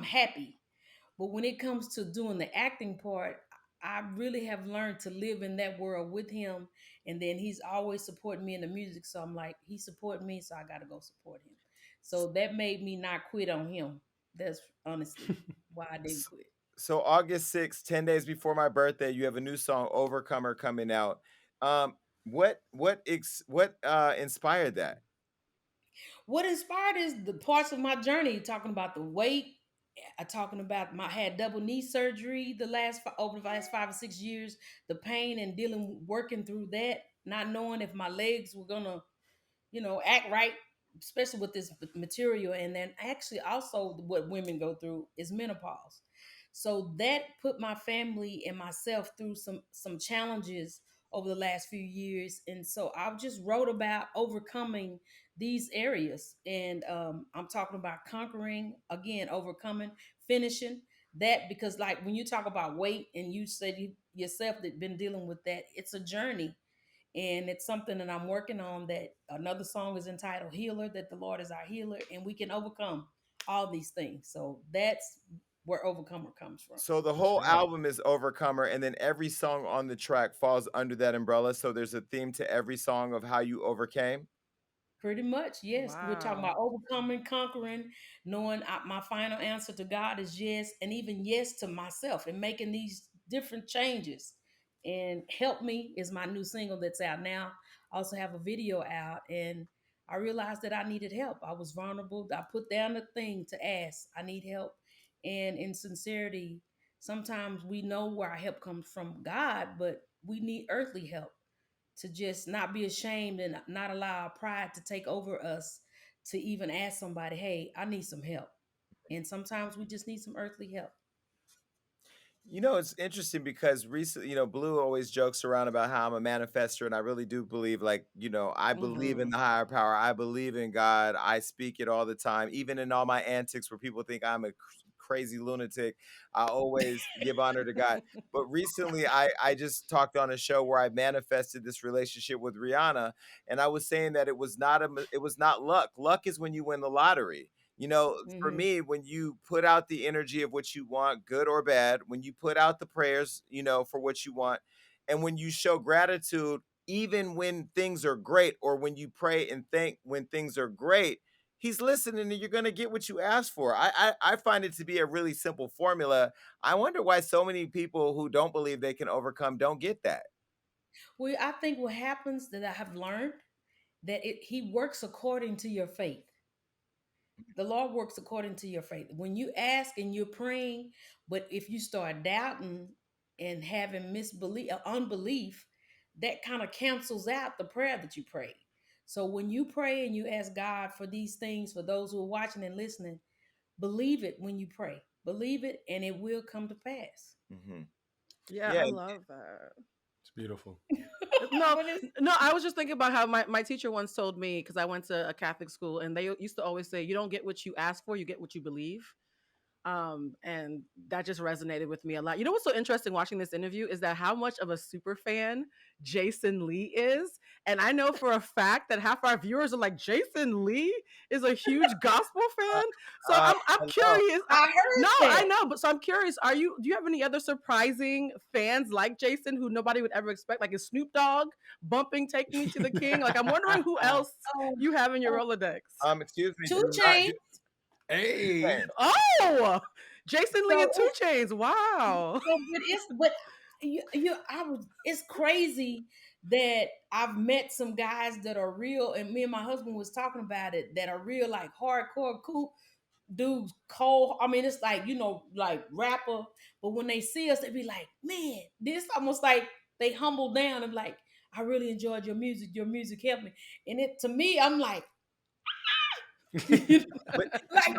Speaker 2: happy. But when it comes to doing the acting part, I really have learned to live in that world with him. And then he's always supporting me in the music. So I'm like, he supported me, so I got to go support him. So that made me not quit on him. That's honestly why I didn't
Speaker 1: S-
Speaker 2: quit.
Speaker 1: So August 6th, 10 days before my birthday, you have a new song, Overcomer, coming out. Um, what inspired that?
Speaker 2: What inspired is the parts of my journey talking about the weight. Talking about my had double knee surgery over the last 5 or 6 years, the pain and dealing working through that. not knowing if my legs were gonna, act right, especially with this material. And then actually, also, what women go through is menopause. So that put my family and myself through some challenges over the last few years. And so I just wrote about overcoming these areas. And I'm talking about conquering, again, overcoming, finishing that, because like when you talk about weight, and you said you yourself that been dealing with that, it's a journey, and it's something that I'm working on. That another song is entitled Healer, that the Lord is our healer and we can overcome all these things. So that's where Overcomer comes from.
Speaker 1: So the
Speaker 3: For
Speaker 1: whole
Speaker 3: sure.
Speaker 1: album is Overcomer, and then every song on the track falls under that umbrella. So there's a theme to every song of how you overcame.
Speaker 2: Pretty much, yes. We're talking
Speaker 4: Wow.
Speaker 2: about overcoming, conquering, knowing my final answer to God is yes, and even yes to myself, and making these different changes. And Help Me is my new single that's out now. I also have a video out, and I realized that I needed help. I was vulnerable. I put down the thing to ask, I need help. And in sincerity, sometimes we know where our help comes from God, but we need earthly help, to just not be ashamed and not allow our pride to take over us, to even ask somebody, hey, I need some help. And sometimes we just need some earthly help.
Speaker 1: It's interesting because recently, Blue always jokes around about how I'm a manifester, and I really do believe, like, I believe in
Speaker 4: Hmm.
Speaker 1: the higher power. I believe in God. I speak it all the time, even in all my antics where people think I'm a crazy lunatic. I always give honor to God. But recently, I just talked on a show where I manifested this relationship with Rihanna, and I was saying that it was not luck. Luck is when you win the lottery. For
Speaker 2: Hmm.
Speaker 1: me, when you put out the energy of what you want, good or bad, when you put out the prayers, for what you want, and when you show gratitude, even when things are great, or when you pray and thank when things are great, he's listening and you're going to get what you ask for. I find it to be a really simple formula. I wonder why so many people who don't believe they can overcome don't get that.
Speaker 2: Well, I think what happens, that I have learned, that he works according to your faith. The Lord works according to your faith. When you ask and you're praying, but if you start doubting and having misbelief or unbelief, that kind of cancels out the prayer that you prayed. So when you pray and you ask God for these things, for those who are watching and listening, believe it when you pray. Believe it, and it will come to pass.
Speaker 1: Hmm.
Speaker 4: Yeah,
Speaker 1: Yeah.
Speaker 4: I love that.
Speaker 3: It's beautiful.
Speaker 4: No,
Speaker 2: But it's
Speaker 4: no, I was just thinking about how my teacher once told me, because I went to a Catholic school, and they used to always say, you don't get what you ask for, you get what you believe. And that just resonated with me a lot. You know what's so interesting watching this interview is that how much of a super fan Jason Lee is. And I know for a fact that half our viewers are like, Jason Lee is a huge gospel
Speaker 1: Uh,
Speaker 4: fan. So I'm
Speaker 1: Hello.
Speaker 4: curious.
Speaker 2: I
Speaker 4: No,
Speaker 2: heard
Speaker 4: I
Speaker 2: that.
Speaker 4: know, but so I'm curious. Do you have any other surprising fans like Jason who nobody would ever expect? Like, is Snoop Dogg bumping "Take Me to the King"? Like, I'm wondering who else
Speaker 2: Oh,
Speaker 4: you have in your
Speaker 2: oh,
Speaker 4: Rolodex.
Speaker 1: Excuse me,
Speaker 2: two
Speaker 1: not
Speaker 2: chains.
Speaker 3: Hey.
Speaker 4: Oh, Jason Lee
Speaker 2: So
Speaker 4: and Two Chains. Wow.
Speaker 2: but I was it's crazy that I've met some guys that are real, and me and my husband was talking about it, that are real, like hardcore cool dudes, cold. I mean, it's like, like rapper, but when they see us, they be like, man, this almost like they humble down and like, I really enjoyed your music. Your music helped me. And it to me, I'm like, you know,
Speaker 1: But
Speaker 2: like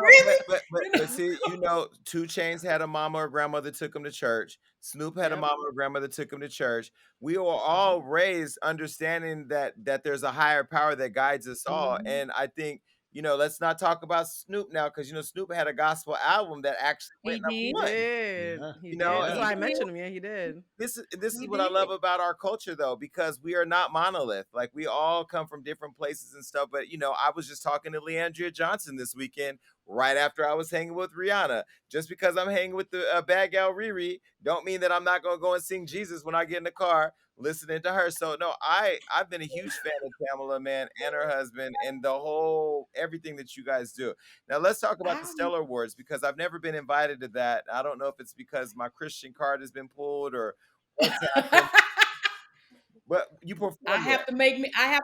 Speaker 2: really? You know?
Speaker 1: see, 2 Chains had a mama or grandmother took him to church. Snoop had a
Speaker 4: Yep.
Speaker 1: mama or grandmother took him to church. We were all raised understanding that there's a higher power that guides us all.
Speaker 2: Mhm.
Speaker 1: And I think, let's not talk about Snoop now, because Snoop had a gospel album that actually went
Speaker 2: He
Speaker 1: number
Speaker 4: He
Speaker 2: did.
Speaker 1: one.
Speaker 4: did.
Speaker 3: Yeah.
Speaker 4: He
Speaker 1: You
Speaker 4: did.
Speaker 1: know,
Speaker 4: That's
Speaker 3: Yeah.
Speaker 2: He
Speaker 4: why I
Speaker 2: did.
Speaker 4: mentioned him. Yeah, he did.
Speaker 1: this is
Speaker 2: He
Speaker 1: what I love
Speaker 2: did.
Speaker 1: about our culture, though, because we are not monolith. Like, we all come from different places and stuff. But I was just talking to Leandria Johnson this weekend, right after I was hanging with Rihanna. Just because I'm hanging with the bad gal Riri, don't mean that I'm not gonna go and sing Jesus when I get in the car listening to her. So no, I've been a huge fan of Tamela Man and her husband and the whole everything that you guys do. Now let's talk about the
Speaker 2: I,
Speaker 1: Stellar Awards, because I've never been invited to that. I don't know if it's because my Christian card has been pulled or what's happened, but you performed there.
Speaker 2: I have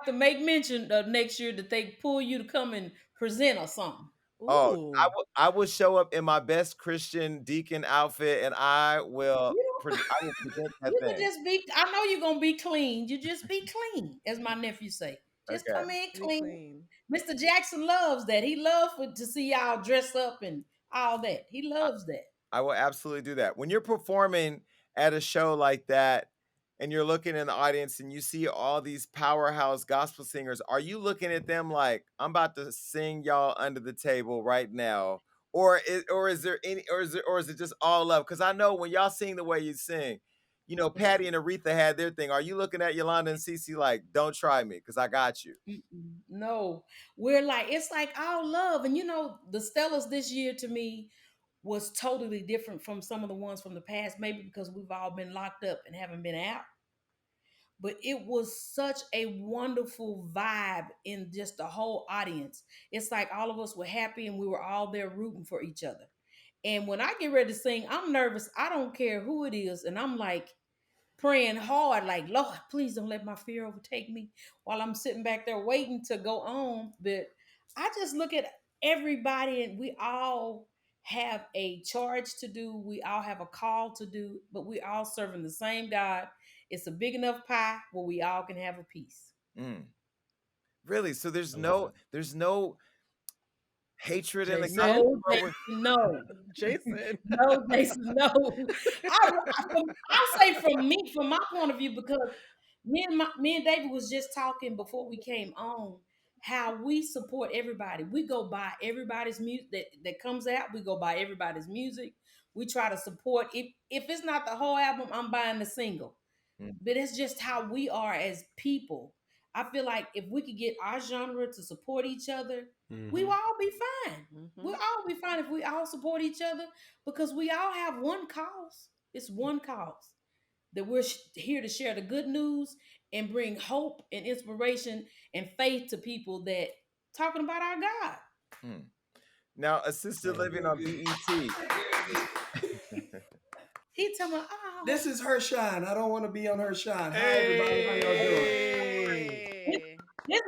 Speaker 2: to make mention of next year that they pull you to come and present or something.
Speaker 1: Oh,
Speaker 4: Ooh.
Speaker 1: I will show up in my best Christian deacon outfit, and I will
Speaker 2: You
Speaker 1: I will present that
Speaker 2: You can
Speaker 1: thing.
Speaker 2: just be. I know you're gonna be clean. You just be clean, as my nephew say. Just
Speaker 1: Okay.
Speaker 2: come in
Speaker 4: Be
Speaker 2: clean.
Speaker 4: clean.
Speaker 2: Mr. Jackson loves that. He loves to see y'all dress up and all that. He loves that.
Speaker 1: I will absolutely do that. When you're performing at a show like that and you're looking in the audience and you see all these powerhouse gospel singers, are you looking at them like, I'm about to sing y'all under the table right now? Or is there any or is it just all love? Because I know when y'all sing the way you sing, Patty and Aretha had their thing. Are you looking at Yolanda and Cece like, don't try me because I got you?
Speaker 2: Mm-mm. No, we're like it's like all love, and the Stellas this year to me was totally different from some of the ones from the past. Maybe because we've all been locked up and haven't been out, but it was such a wonderful vibe in just the whole audience. It's like all of us were happy and we were all there rooting for each other. And when I get ready to sing, I'm nervous. I don't care who it is, and I'm like praying hard, like, Lord, please don't let my fear overtake me while I'm sitting back there waiting to go on. But I just look at everybody and we all have a charge to do. We all have a call to do, but we all serving the same God. It's a big enough pie where we all can have a piece.
Speaker 1: Mm. Really? So there's
Speaker 3: I love
Speaker 1: no
Speaker 3: it.
Speaker 1: there's no hatred in the
Speaker 4: Jason.
Speaker 2: No,
Speaker 1: country.
Speaker 2: Jason, no.
Speaker 4: Jason.
Speaker 2: No, Jason, no. I'll say from me, from my point of view, because me and David was just talking before we came on how we support everybody. We go buy everybody's music that comes out. We go buy everybody's music. We try to support. If it's not the whole album, I'm buying the single.
Speaker 1: Mm,
Speaker 2: But it's just how we are as people. I feel like if we could get our genre to support each other, we will
Speaker 3: Hmm.
Speaker 2: all be fine.
Speaker 4: Hmm.
Speaker 2: We'll all be fine if we all support each other because we all have one cause. It's one cause that we're here to share the good news and bring hope and inspiration and faith to people that talking about our God.
Speaker 1: mm. Now,
Speaker 3: I
Speaker 1: assisted
Speaker 3: love
Speaker 1: living
Speaker 3: it.
Speaker 1: on BET.
Speaker 2: He talking about, oh,
Speaker 5: This is her shine. I don't want to be on her shine. Hi, everybody. How y'all doing?
Speaker 3: Hey.
Speaker 2: this,
Speaker 4: Hey.
Speaker 2: this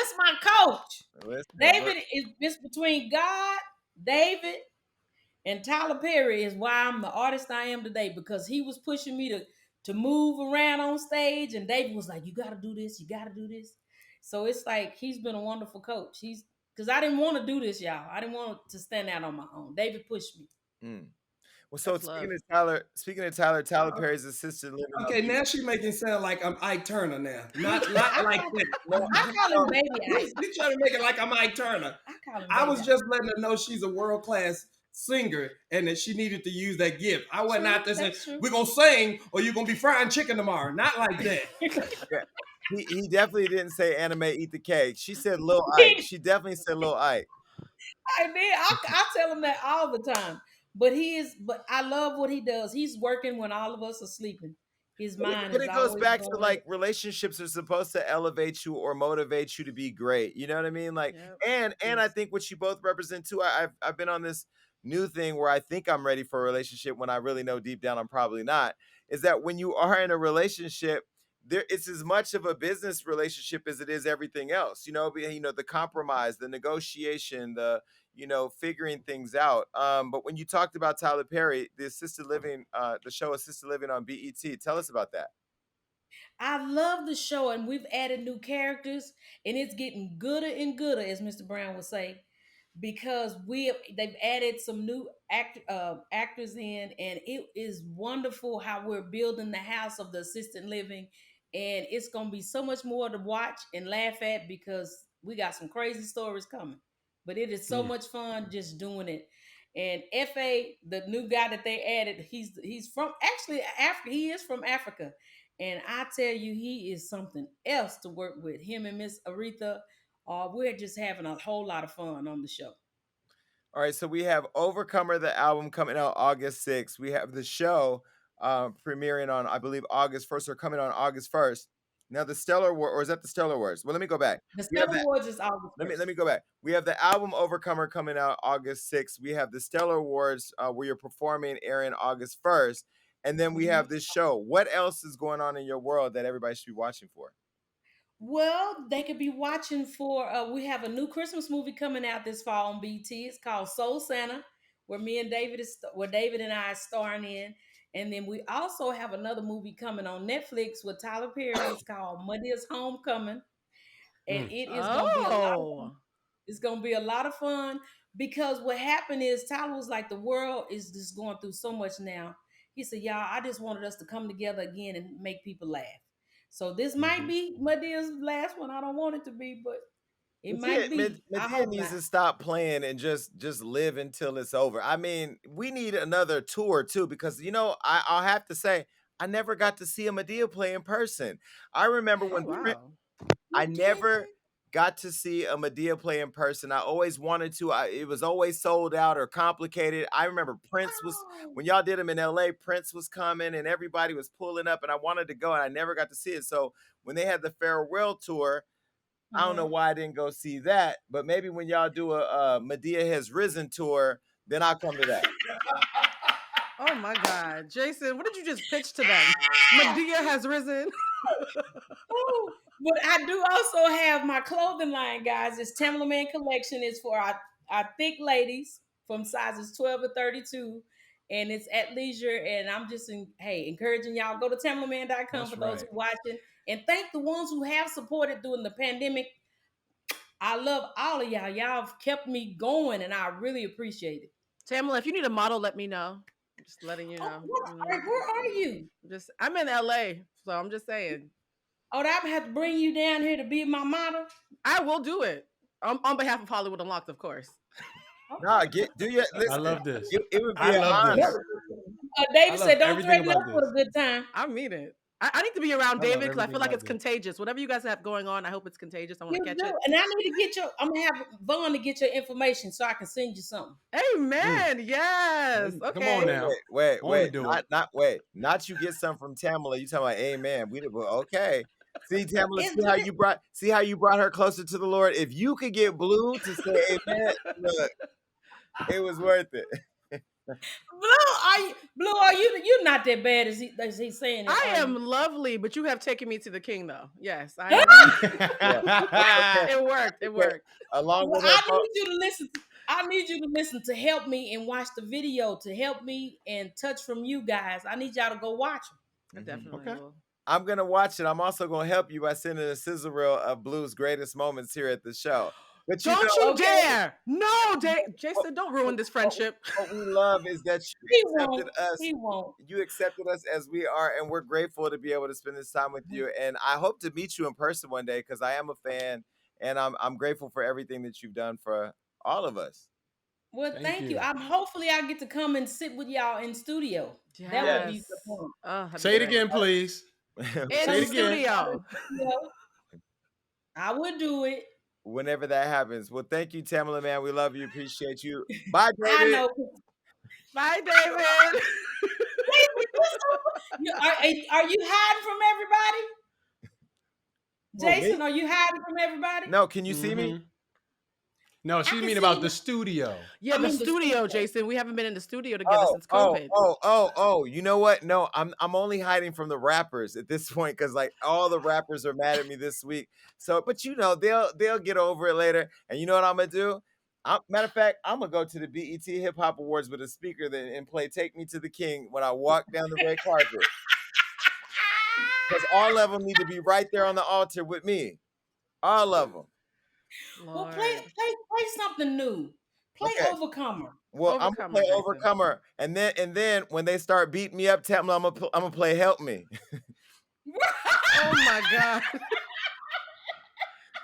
Speaker 2: is my coach.
Speaker 1: Listen,
Speaker 2: David is this between God, David, and Tyler Perry is why I'm the artist I am today because he was pushing me to move around on stage, and David was like, "You got to do this, you got to do this." So it's like he's been a wonderful coach. He's because I didn't want to do this, y'all. I didn't want to stand out on my own. David pushed me.
Speaker 1: mm. Well, so
Speaker 4: That's love.
Speaker 1: Tyler
Speaker 5: Uh,
Speaker 1: Perry's assisted living on
Speaker 5: Okay,
Speaker 1: BET.
Speaker 5: now she making it sound like I'm Ike Turner now. Not
Speaker 2: I
Speaker 5: like
Speaker 2: call,
Speaker 5: that.
Speaker 1: No,
Speaker 2: I call him
Speaker 1: no,
Speaker 2: Baby Ike.
Speaker 5: You trying to make it like I'm Ike Turner.
Speaker 2: I call him
Speaker 5: I
Speaker 2: Baby
Speaker 5: was
Speaker 2: Ike.
Speaker 5: just letting her know she's a world class singer and that she needed to use that gift. I wasn't
Speaker 2: True,
Speaker 5: out there saying,
Speaker 2: that's true.
Speaker 5: we're going to sing or you're going to be frying chicken tomorrow. Not like that.
Speaker 1: yeah. He definitely didn't say anime eat the cake. She said Lil Ike. She definitely said Lil Ike.
Speaker 2: I did. I tell him that all the time. But I love what he does. He's working when all of us are sleeping. His
Speaker 1: But it,
Speaker 2: mind
Speaker 1: but
Speaker 2: is
Speaker 1: it goes
Speaker 2: always
Speaker 1: back to
Speaker 2: going.
Speaker 1: like relationships are supposed to elevate you or motivate you to be great. You know what I mean? Like,
Speaker 4: Yep.
Speaker 1: and I
Speaker 4: Yes.
Speaker 1: think what you both represent too. I've been on this new thing where I think I'm ready for a relationship when I really know deep down I'm probably not. Is that when you are in a relationship, there it's as much of a business relationship as it is everything else. The compromise, the negotiation, the figuring things out. But when you talked about Tyler Perry, the assisted living, the show Assisted Living on BET, tell us about that.
Speaker 2: I love the show, and we've added new characters, and it's getting gooder and gooder, as Mr. Brown would say, because they've added some new actors in, and it is wonderful how we're building the house of the assisted living, and it's gonna be so much more to watch and laugh at because we got some crazy stories coming. But it is so
Speaker 3: Mm.
Speaker 2: much fun just doing it. And Fa, the new guy that they added, he's from actually Africa. He is from Africa, and I tell you, he is something else to work with. Him and Miss Aretha, we're just having a whole lot of fun on the show.
Speaker 1: All right, so we have Overcomer, the album coming out August 6th. We have the show premiering on, I believe, August 1st or coming on August 1st. Now, the Stellar War, or is that the Stellar Wars? Well, let me go back.
Speaker 2: The
Speaker 1: We have
Speaker 2: Stellar
Speaker 1: the
Speaker 2: Awards is August
Speaker 1: let
Speaker 2: 1st.
Speaker 1: me go back. We have the album Overcomer coming out August 6th. We have the Stellar Awards where you're performing airing August 1st. And then we
Speaker 2: Mhm.
Speaker 1: have this show. What else is going on in your world that everybody should be watching for?
Speaker 2: Well, they could be watching for. We have a new Christmas movie coming out this fall on BT. It's called Soul Santa, where David and I are starring in, And then we also have another movie coming on Netflix with Tyler Perry. It's called Medea's Homecoming. And it is gonna be a lot of fun.
Speaker 4: Oh.
Speaker 2: It's gonna be a lot of fun because what happened is Tyler was like, the world is just going through so much now. He said, "Y'all, I just wanted us to come together again and make people laugh." So this might be Medea's last one. I don't want it to be, but it might be. I
Speaker 1: Medea
Speaker 2: hope
Speaker 1: needs
Speaker 2: not.
Speaker 1: to stop playing and just live until it's over. I mean, we need another tour too because I'll have to say I never got to see a Medea play in person. I remember
Speaker 4: Oh
Speaker 1: when
Speaker 4: wow.
Speaker 1: I
Speaker 2: You did.
Speaker 1: never got to see a Medea play in person. I always wanted to. It was always sold out or complicated. I remember Prince was
Speaker 2: Oh.
Speaker 1: when y'all did them in LA. Prince was coming and everybody was pulling up, and I wanted to go, and I never got to see it. So when they had the farewell tour, I don't know
Speaker 2: Mhm.
Speaker 1: why I didn't go see that. But maybe when y'all do a Medea Has Risen tour, then I'll come to that.
Speaker 4: Oh my God. Jason, what did you just pitch to them? Medea has risen.
Speaker 2: Ooh. But I do also have my clothing line, guys. It's Tamela Mann collection. It's for our thick ladies from sizes 12 to 32. And it's at leisure. And I'm just encouraging y'all. Go to tamelaman.com
Speaker 3: That's
Speaker 2: for those
Speaker 3: right.
Speaker 2: who watching. And thank the ones who have supported during the pandemic. I love all of y'all. Y'all have kept me going, and I really appreciate it.
Speaker 4: Tamela, if you need a model, let me know. Just letting you
Speaker 2: Oh,
Speaker 4: know.
Speaker 2: where are you?
Speaker 4: I'm in LA, so I'm just saying.
Speaker 2: Oh, I have to bring you down here to be my model.
Speaker 4: I will do it. On behalf of Hollywood Unlocked, of course.
Speaker 1: Nah,
Speaker 2: Okay.
Speaker 1: do you
Speaker 3: I
Speaker 1: listen?
Speaker 3: love this.
Speaker 1: It would be
Speaker 3: I
Speaker 1: an
Speaker 3: love this.
Speaker 1: honor.
Speaker 3: I
Speaker 2: David
Speaker 3: love
Speaker 2: said, "Don't
Speaker 3: everything
Speaker 2: threaten us
Speaker 3: about
Speaker 2: with
Speaker 3: this.
Speaker 2: a good time."
Speaker 4: I mean it. I need to be around
Speaker 3: I love
Speaker 4: David because I
Speaker 3: everything
Speaker 4: feel like
Speaker 3: about
Speaker 4: it's
Speaker 3: this.
Speaker 4: contagious. Whatever you guys have going on, I hope it's contagious. I want
Speaker 2: You
Speaker 4: to catch
Speaker 2: do,
Speaker 4: it.
Speaker 2: and I need to get your. I'm gonna have Vaughn to get your information so I can send you something.
Speaker 3: Mm.
Speaker 4: Amen. Yes.
Speaker 3: Come on
Speaker 4: Okay.
Speaker 3: now. Won't he
Speaker 1: Wait,
Speaker 3: do it?
Speaker 1: not you get some from Tamala. You talking about amen. Okay. See, Tamala,
Speaker 2: Is
Speaker 1: see how you brought her closer to the Lord. If you could get Blue to say amen, look, it was worth it.
Speaker 2: Blue? Are you? You're not that bad as he's saying it,
Speaker 4: I
Speaker 2: are you?
Speaker 4: am lovely, but you have taken me to the king, though. Yes, I am.
Speaker 1: Yeah, it's okay.
Speaker 4: It worked.
Speaker 1: It's
Speaker 4: It
Speaker 1: okay.
Speaker 4: worked.
Speaker 1: Along
Speaker 2: Well,
Speaker 1: with her,
Speaker 2: I need you to listen to help me and watch the video to help me and touch from you guys. I need y'all to go watch them.
Speaker 4: I
Speaker 1: Mhm.
Speaker 4: definitely
Speaker 3: Okay.
Speaker 4: will.
Speaker 1: I'm gonna watch it. I'm also gonna help you by sending a sizzle reel of Blue's greatest moments here at the show. But
Speaker 4: Don't you
Speaker 2: Okay,
Speaker 4: dare! No,
Speaker 1: what,
Speaker 4: Jason, don't ruin
Speaker 1: what,
Speaker 4: this
Speaker 1: what
Speaker 4: friendship.
Speaker 1: what we love is that you
Speaker 2: he
Speaker 1: accepted
Speaker 2: won't.
Speaker 1: us.
Speaker 2: He won't.
Speaker 1: You accepted us as we are, and we're grateful to be able to spend this time with you. And I hope to meet you in person one day because I am a fan, and I'm grateful for everything that you've done for all of us.
Speaker 2: Well,
Speaker 3: Thank
Speaker 2: thank you.
Speaker 3: you.
Speaker 2: I'm hopefully I get to come and sit with y'all in studio. That would
Speaker 1: Yes.
Speaker 2: be the
Speaker 4: Yes.
Speaker 2: fun.
Speaker 4: Oh, that'd be
Speaker 3: Say it
Speaker 4: great.
Speaker 3: again, please.
Speaker 4: In
Speaker 3: Say
Speaker 2: Come
Speaker 3: it
Speaker 4: the
Speaker 2: and sit with
Speaker 3: again.
Speaker 2: y'all in
Speaker 4: studio.
Speaker 2: studio. I would do it.
Speaker 1: Whenever that happens. Well, thank you, Tamala, man. We love you. Appreciate you. Bye,
Speaker 2: I
Speaker 1: David.
Speaker 2: know.
Speaker 4: Bye, David.
Speaker 2: Are you hiding from everybody?
Speaker 1: Oh, me?
Speaker 2: Jason, are you hiding from everybody?
Speaker 1: No, can you see me?
Speaker 3: Mm-hmm. No,
Speaker 2: I
Speaker 3: she
Speaker 2: can
Speaker 3: mean
Speaker 2: see
Speaker 3: about
Speaker 2: you.
Speaker 3: the studio.
Speaker 4: Yeah,
Speaker 2: I'm
Speaker 4: the
Speaker 2: in the
Speaker 4: studio,
Speaker 2: studio.
Speaker 4: Jason. We haven't been in the studio together since COVID.
Speaker 1: You know what? No, I'm only hiding from the rappers at this point because like all the rappers are mad at me this week. So, but they'll get over it later. And you know what I'm gonna do? Matter of fact, I'm gonna go to the BET Hip Hop Awards with a speaker and play "Take Me to the King" when I walk down the red carpet. Because all of them need to be right there on the altar with me. All of them.
Speaker 2: Well,
Speaker 4: Lord.
Speaker 2: play something new. Play
Speaker 1: Okay.
Speaker 2: Overcomer.
Speaker 1: Well, I'm gonna
Speaker 4: Overcomer,
Speaker 1: play
Speaker 4: Jason.
Speaker 1: Overcomer, and then when they start beating me up, tell them I'm gonna play Help Me.
Speaker 4: Oh my God.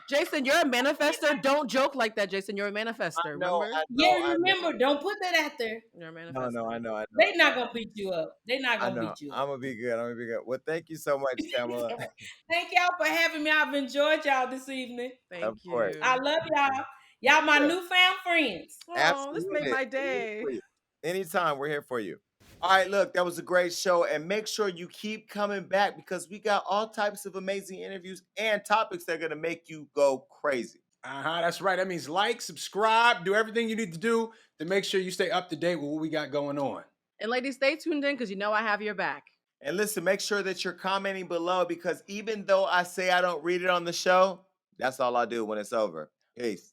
Speaker 4: Jason, you're a manifester. Don't joke like that, Jason. You're a manifester. Remember?
Speaker 2: Yeah,
Speaker 1: I know.
Speaker 2: remember, don't put that out there.
Speaker 4: You're a
Speaker 1: No,
Speaker 4: manifester.
Speaker 1: I know,
Speaker 2: They not gonna beat you up. They not
Speaker 1: I
Speaker 2: gonna
Speaker 1: know.
Speaker 2: beat you up.
Speaker 1: I'm gonna be good. I'm gonna be good. Well, thank you so much, Tamala.
Speaker 2: Thank y'all for having me. I've enjoyed y'all this evening.
Speaker 1: Of
Speaker 4: Thank
Speaker 1: course.
Speaker 2: I
Speaker 4: you.
Speaker 2: love y'all. Y'all my
Speaker 1: Yeah,
Speaker 2: newfound friends.
Speaker 4: Oh, this made
Speaker 1: absolutely.
Speaker 4: my
Speaker 1: We're here
Speaker 4: day.
Speaker 1: for you. Anytime, we're here for you. All right, look, that was a great show, and make sure you keep coming back because we got all types of amazing interviews and topics that are gonna make you go crazy.
Speaker 3: That's right. That means like, subscribe, do everything you need to do to make sure you stay up to date with what we got going on.
Speaker 4: And ladies, stay tuned in because you know I have your back.
Speaker 1: And listen, make sure that you're commenting below because even though I say I don't read it on the show, that's all I do when it's over. Peace.